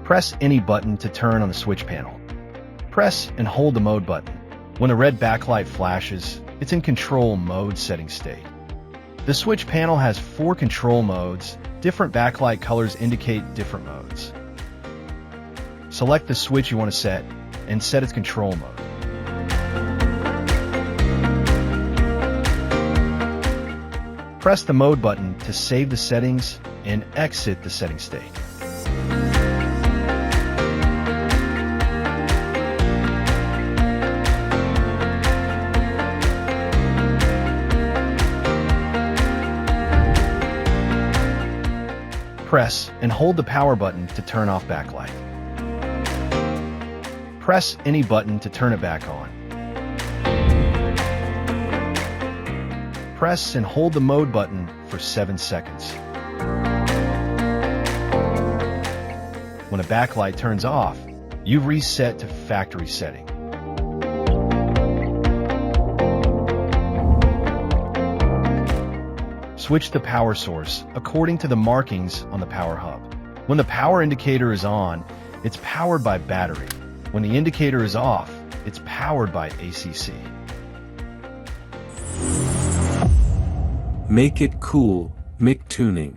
Press any button to turn on the switch panel. Press and hold the mode button. When a red backlight flashes, it's in control mode setting state. The switch panel has 4 control modes. Different backlight colors indicate different modes. Select the switch you want to set and set its control mode. Press the mode button to save the settings and exit the setting state. Press and hold the power button to turn off backlight. Press any button to turn it back on. Press and hold the mode button for 7 seconds. When a backlight turns off, you've reset to factory setting. Switch the power source according to the markings on the power hub. When the power indicator is on, it's powered by battery. When the indicator is off, it's powered by ACC. Make it cool, MICTUNING.